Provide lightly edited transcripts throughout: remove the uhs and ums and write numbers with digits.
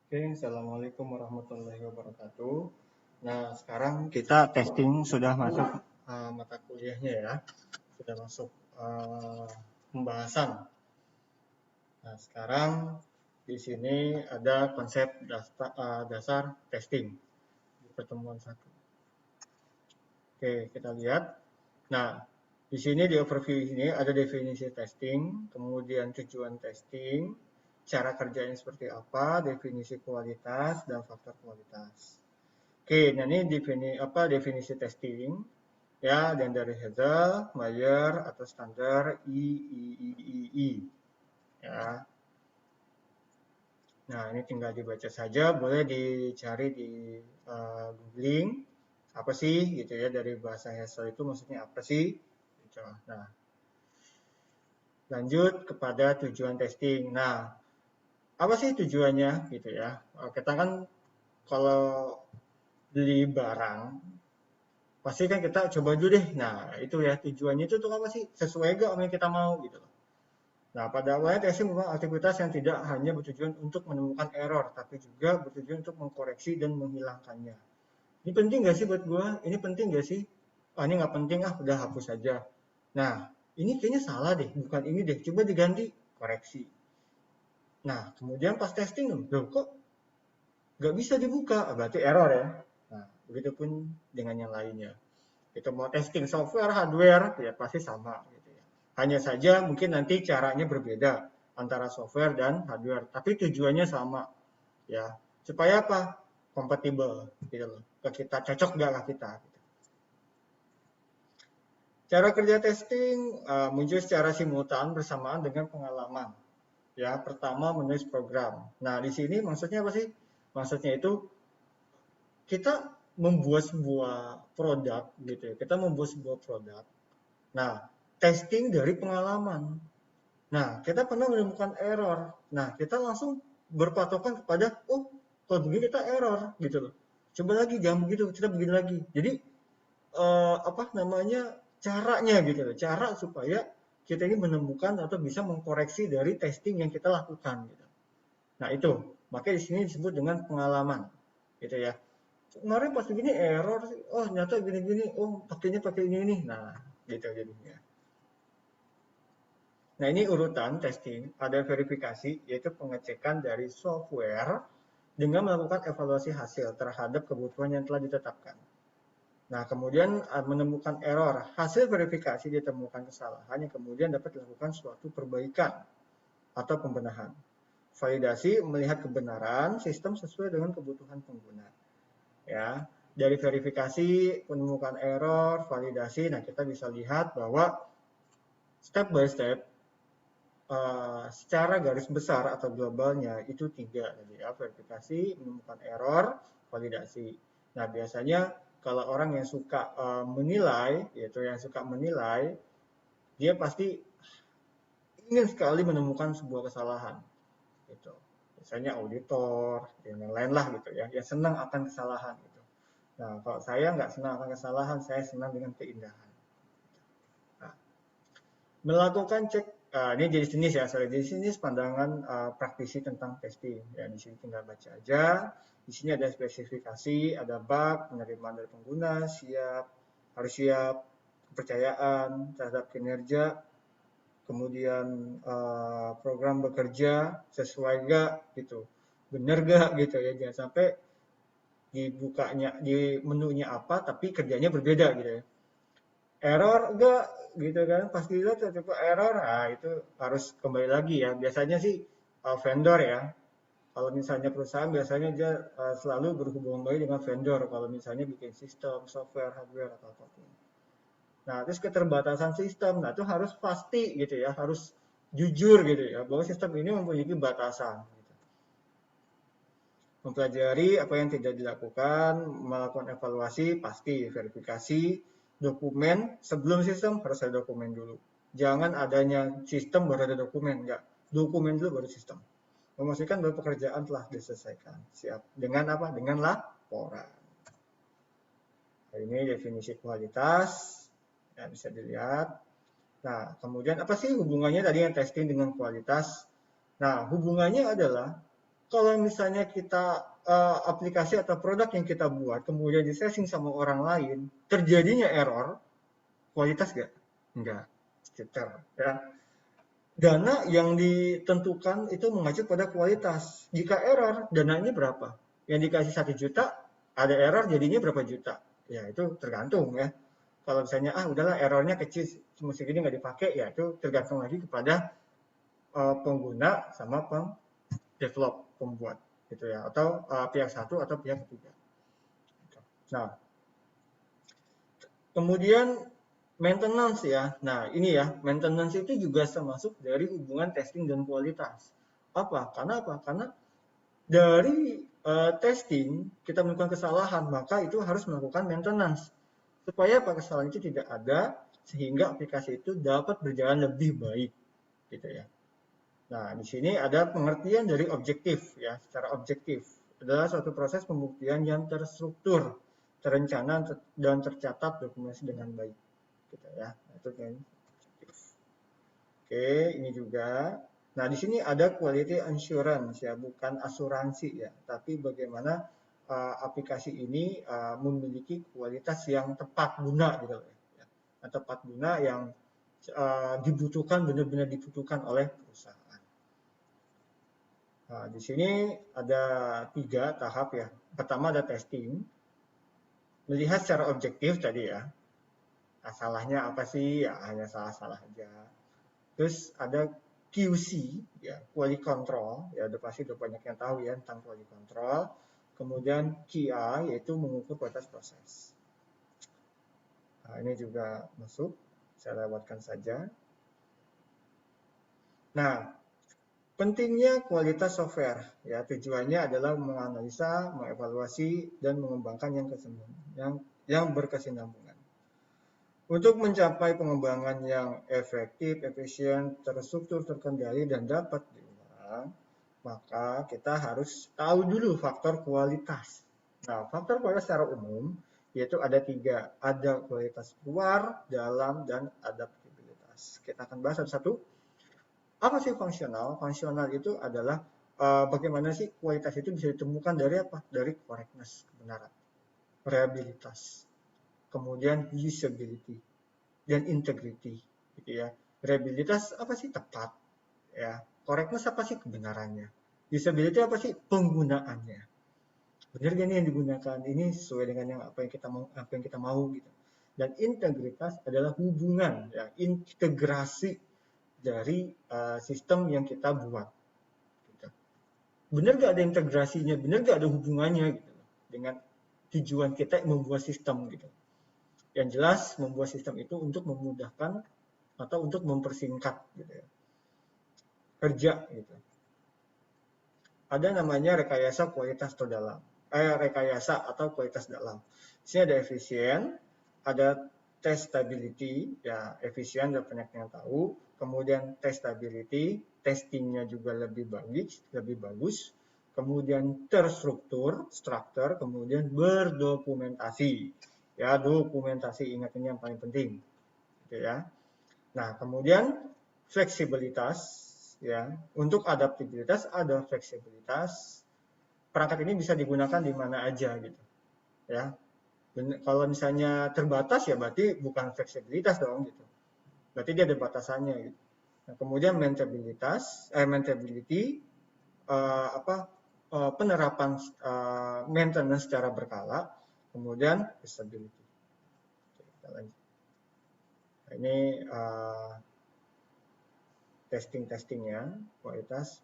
Oke, Assalamualaikum warahmatullahi wabarakatuh. Nah, sekarang kita testing sudah masuk mata kuliahnya ya, sudah masuk pembahasan. Nah, sekarang di sini ada konsep dasar testing di pertemuan satu. Oke, kita lihat. Nah, di sini di overview ini ada definisi testing, kemudian tujuan testing, cara kerjanya seperti apa, definisi kualitas, dan faktor kualitas. Oke, nah ini definisi testing ya, dan dari Hazel, Mayer atau standar IEEE ya. Nah, ini tinggal dibaca saja, boleh dicari di googling apa sih gitu ya, dari bahasa Hazel itu maksudnya apa sih gitu. Nah, lanjut kepada tujuan testing. Nah, apa sih tujuannya gitu ya? Kita kan kalau beli barang pasti kan kita coba dulu deh. Nah, itu ya tujuannya itu tuh apa sih? Sesuai gak sama yang kita mau gitu loh. Nah, pada awalnya testing merupakan aktivitas yang tidak hanya bertujuan untuk menemukan error, tapi juga bertujuan untuk mengkoreksi dan menghilangkannya. Ini penting gak sih buat gua? Ini penting gak sih? Ah, ini nggak penting ah, udah hapus aja. Nah, ini kayaknya salah deh, bukan ini deh. Coba diganti, koreksi. Nah, kemudian pas testing, loh kok nggak bisa dibuka? Berarti error ya. Nah, begitupun dengan yang lainnya. Kita mau testing software, hardware, ya pasti sama gitu ya. Hanya saja mungkin nanti caranya berbeda antara software dan hardware, tapi tujuannya sama ya. Supaya apa? Kompatibel gitu loh. Ke kita cocok nggak lah kita. Gitu. Cara kerja testing muncul secara simultan bersamaan dengan pengalaman. Ya, pertama menulis program. Nah, di sini maksudnya apa sih? Maksudnya itu kita membuat sebuah produk gitu ya. Kita membuat sebuah produk. Nah, testing dari pengalaman. Nah, kita pernah menemukan error. Nah, kita langsung berpatokan kepada, oh, kalau begini kita error gitu loh. Coba lagi, jangan begitu, kita begini lagi. Jadi, apa namanya, caranya gitu loh. Cara supaya kita ini menemukan atau bisa mengkoreksi dari testing yang kita lakukan. Gitu. Nah, itu. Makanya di sini disebut dengan pengalaman. Gitu ya. Kemarin pas begini error sih. Oh, ternyata gini-gini. Oh, pakainya pakai ini. Nah, gitu jadinya. Nah, ini urutan testing. Ada verifikasi, yaitu pengecekan dari software dengan melakukan evaluasi hasil terhadap kebutuhan yang telah ditetapkan. Nah, kemudian menemukan error. Hasil verifikasi ditemukan kesalahan yang kemudian dapat dilakukan suatu perbaikan atau pembenahan. Validasi melihat kebenaran sistem sesuai dengan kebutuhan pengguna. Ya, dari verifikasi, penemukan error, validasi, nah kita bisa lihat bahwa step by step secara garis besar atau globalnya itu 3 tadi ya, verifikasi, menemukan error, validasi. Nah, biasanya kalau orang yang suka menilai, yaitu yang suka menilai, dia pasti ingin sekali menemukan sebuah kesalahan gitu. Misalnya auditor, dan yang lain lah gitu ya, yang senang akan kesalahan gitu. Nah, kalau saya nggak senang akan kesalahan, saya senang dengan keindahan. Nah, melakukan cek ini jenis-jenis ya, jenis-jenis pandangan praktisi tentang testing. Ya, di sini tinggal baca aja. Di sini ada spesifikasi, ada bug, penerimaan dari pengguna, harus siap, kepercayaan terhadap kinerja, kemudian program bekerja sesuai gak gitu, bener gak gitu ya, jangan sampai dibukanya di menunya apa tapi kerjanya berbeda gitu ya. Error enggak gitu kan, pas dilihat tiba error, nah itu harus kembali lagi ya, biasanya sih vendor ya, kalau misalnya perusahaan biasanya dia selalu berhubungan baik dengan vendor kalau misalnya bikin sistem, software, hardware atau apapun. Nah, terus keterbatasan sistem, nah itu harus pasti gitu ya, harus jujur gitu ya, bahwa sistem ini mempunyai batasan. Gitu. Mempelajari apa yang tidak dilakukan, melakukan evaluasi, pasti verifikasi, dokumen, sebelum sistem harus ada dokumen dulu. Jangan adanya sistem baru ada dokumen, enggak. Dokumen dulu baru sistem. Memastikan bahwa pekerjaan telah diselesaikan. Siap. Dengan apa? Dengan laporan. Nah, ini definisi kualitas. Ya, bisa dilihat. Nah, kemudian apa sih hubungannya tadi yang testing dengan kualitas? Nah, hubungannya adalah kalau misalnya kita aplikasi atau produk yang kita buat kemudian di-sharing sama orang lain, terjadinya error, kualitas nggak? Enggak. Sekitar, ya. Dana yang ditentukan itu mengacu pada kualitas. Jika error, dananya berapa? Yang dikasih 1 juta, ada error jadinya berapa juta? Ya itu tergantung ya. Kalau misalnya udahlah errornya kecil, cuma segini nggak dipakai, ya itu tergantung lagi kepada pengguna sama develop pembuat gitu ya, atau pihak satu atau pihak ketiga. Nah, kemudian maintenance ya. Nah, ini ya, maintenance itu juga termasuk dari hubungan testing dan kualitas. Apa? Karena apa? Karena dari testing kita melakukan kesalahan, maka itu harus melakukan maintenance supaya apa kesalahan itu tidak ada sehingga aplikasi itu dapat berjalan lebih baik gitu ya. Nah, di sini ada pengertian dari objektif ya, secara objektif adalah suatu proses pembuktian yang terstruktur, terencana dan tercatat dokumentasi dengan baik gitu ya. Nah, itu kan objektif. Oke, ini juga. Nah, di sini ada quality assurance ya, bukan asuransi ya, tapi bagaimana aplikasi ini memiliki kualitas yang tepat guna gitu ya. Nah, tepat guna yang dibutuhkan, benar-benar dibutuhkan oleh perusahaan. Nah, di sini ada 3 tahap ya. Pertama ada testing, melihat secara objektif tadi ya. Nah, salahnya apa sih? Ya hanya salah-salah aja. Terus ada QC, ya, quality control, ya udah pasti udah banyak yang tahu ya tentang quality control. Kemudian QI, yaitu mengukur kualitas proses. Nah, ini juga masuk, saya lewatkan saja. Nah, pentingnya kualitas software, ya tujuannya adalah menganalisa, mengevaluasi, dan mengembangkan yang berkesinambungan. Untuk mencapai pengembangan yang efektif, efisien, terstruktur, terkendali, dan dapat diulang, maka kita harus tahu dulu faktor kualitas. Nah, faktor kualitas secara umum yaitu ada 3, ada kualitas luar, dalam, dan adaptabilitas. Kita akan bahas satu-satu. Apa sih fungsional? Fungsional itu adalah bagaimana sih kualitas itu bisa ditemukan dari apa? Dari correctness, kebenaran, reliabilitas, kemudian usability, dan integrity, gitu ya. Reliabilitas apa sih? Tepat, ya. Correctness apa sih? Kebenarannya. Usability apa sih? Penggunaannya. Benar gak nih yang digunakan? Ini sesuai dengan apa yang kita mau gitu. Dan integritas adalah hubungan, ya, integrasi dari sistem yang kita buat. Gitu. Benar gak ada integrasinya, benar gak ada hubungannya gitu, dengan tujuan kita membuat sistem gitu. Yang jelas membuat sistem itu untuk memudahkan atau untuk mempersingkat gitu ya, kerja gitu. Ada namanya rekayasa kualitas terdalam, rekayasa atau kualitas dalam. Di sini ada efisien, ada testability, ya efisien dan banyak yang tahu. Kemudian testability, testingnya juga lebih bagus. Kemudian terstruktur, struktur, kemudian berdokumentasi. Ya, dokumentasi, ingat ini yang paling penting. Gitu ya. Nah, kemudian fleksibilitas, ya. Untuk adaptabilitas ada fleksibilitas. Perangkat ini bisa digunakan di mana aja gitu. Ya. Kalau misalnya terbatas ya berarti bukan fleksibilitas dong gitu. Berarti dia ada batasannya gitu. Nah, kemudian maintainability, penerapan maintenance secara berkala, kemudian stability. Kita lanjut. Nah, ini testingnya, kualitas.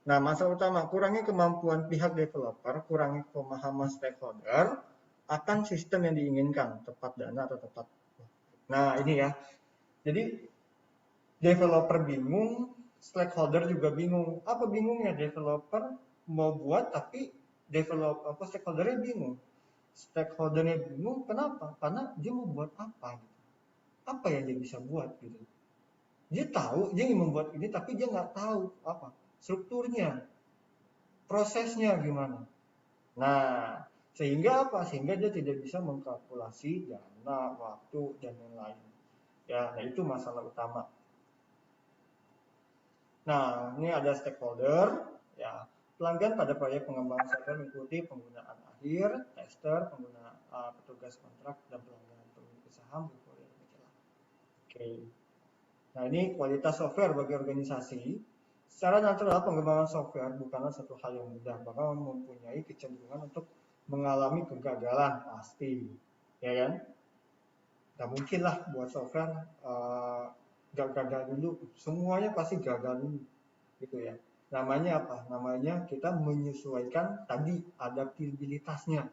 Nah, masalah utama kurangnya kemampuan pihak developer, kurangnya pemahaman stakeholder akan sistem yang diinginkan, tepat dana atau tepat. Nah, ini ya. Jadi developer bingung, stakeholder juga bingung. Apa bingungnya? Developer mau buat tapi stakeholdernya bingung. Stakeholdernya bingung kenapa? Karena dia mau buat apa? Apa yang dia bisa buat gitu. Dia tahu dia ingin membuat ini tapi dia nggak tahu apa strukturnya, prosesnya gimana. Nah, sehingga apa? Sehingga dia tidak bisa mengkalkulasi dana, waktu, dan lain-lain. Ya, nah itu masalah utama. Nah, ini ada stakeholder, ya. Pelanggan pada proyek pengembangan software mengikuti penggunaan akhir, tester, pengguna petugas kontrak, dan pelanggan pemilik saham. Oke. Nah, ini kualitas software bagi organisasi. Secara natural, pengembangan software bukanlah satu hal yang mudah, bahkan mempunyai kecenderungan untuk mengalami kegagalan pasti, ya kan? Gak mungkin lah buat software gak gagal dulu, semuanya pasti gagal dulu, gitu ya. Namanya apa? Namanya kita menyesuaikan tadi adaptabilitasnya,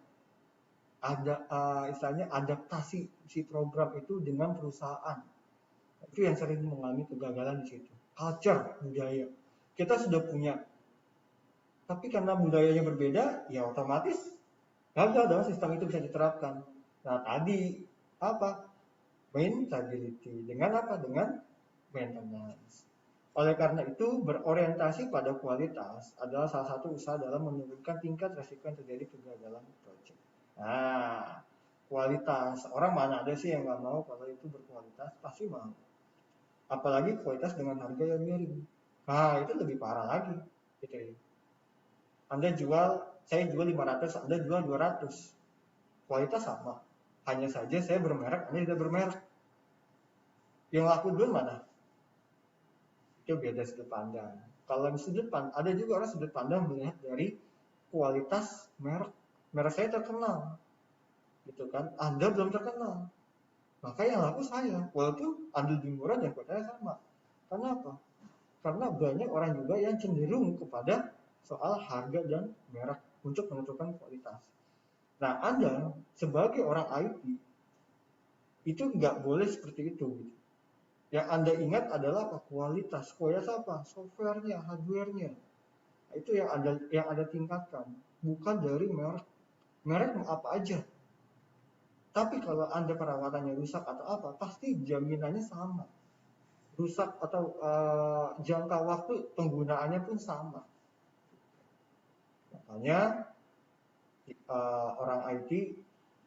ada istilahnya adaptasi si program itu dengan perusahaan. Itu yang sering mengalami kegagalan di situ. Culture, budaya. Kita sudah punya, tapi karena budayanya berbeda, ya otomatis gagal dong sistem itu bisa diterapkan. Nah, tadi apa? Maintainability. Dengan apa? Dengan maintenance. Oleh karena itu, berorientasi pada kualitas adalah salah satu usaha dalam menurunkan tingkat resiko yang terjadi kegagalan proyek. Nah, kualitas. Orang mana ada sih yang nggak mau kalau itu berkualitas? Pasti mau. Apalagi kualitas dengan harga yang miring. Nah, itu lebih parah lagi. Gitu ya. Anda jual, saya jual 500, Anda jual 200. Kualitas sama. Hanya saja saya bermerek, Anda tidak bermerek. Yang laku dulu mana? Itu beda sudut pandang. Kalau sudut pandang, ada juga orang sudut pandang melihat dari kualitas merek. Merek saya terkenal, gitu kan? Anda belum terkenal, maka yang laku saya. Walaupun Anda lebih murah dan kualitasnya sama. Karena apa? Karena banyak orang juga yang cenderung kepada soal harga dan merek untuk menentukan kualitas. Nah, Anda sebagai orang IT itu nggak boleh seperti itu. Gitu. Yang Anda ingat adalah apa? Kualitas. Kualitas apa? Softwarenya, hardwarenya. Itu yang Anda tingkatkan, bukan dari merek. Merek mau apa aja. Tapi kalau Anda perawatannya rusak atau apa, pasti jaminannya sama. Rusak atau jangka waktu penggunaannya pun sama. Makanya orang IT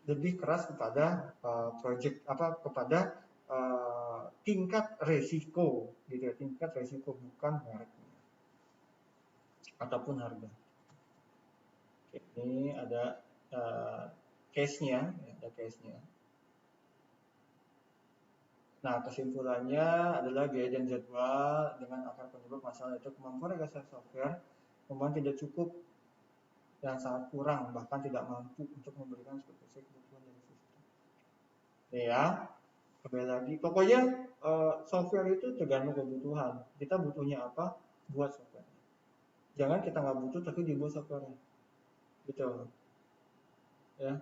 lebih keras kepada kepada tingkat resiko, gitu ya, tingkat resiko bukan mereknya ataupun harga. Ini ada case-nya, ada case-nya. Nah, kesimpulannya adalah biaya dan jadwal dengan akar penyebab masalah itu kemampuan realisasi software kemampuan tidak cukup dan sangat kurang, bahkan tidak mampu untuk memberikan spesifikasi kebutuhan dari sistem. Ya, kembali lagi. Pokoknya software itu tergantung kebutuhan. Kita butuhnya apa? Buat software. Jangan kita nggak butuh tapi dibuat software. Gitu. Ya.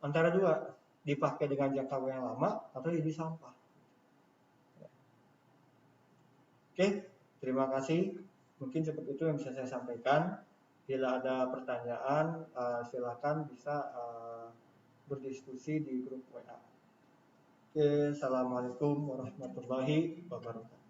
Antara dua, dipakai dengan jangka yang lama atau jadi sampah. Oke, terima kasih. Mungkin cukup itu yang bisa saya sampaikan. Bila ada pertanyaan, silakan bisa berdiskusi di grup WA. Oke, assalamualaikum warahmatullahi wabarakatuh.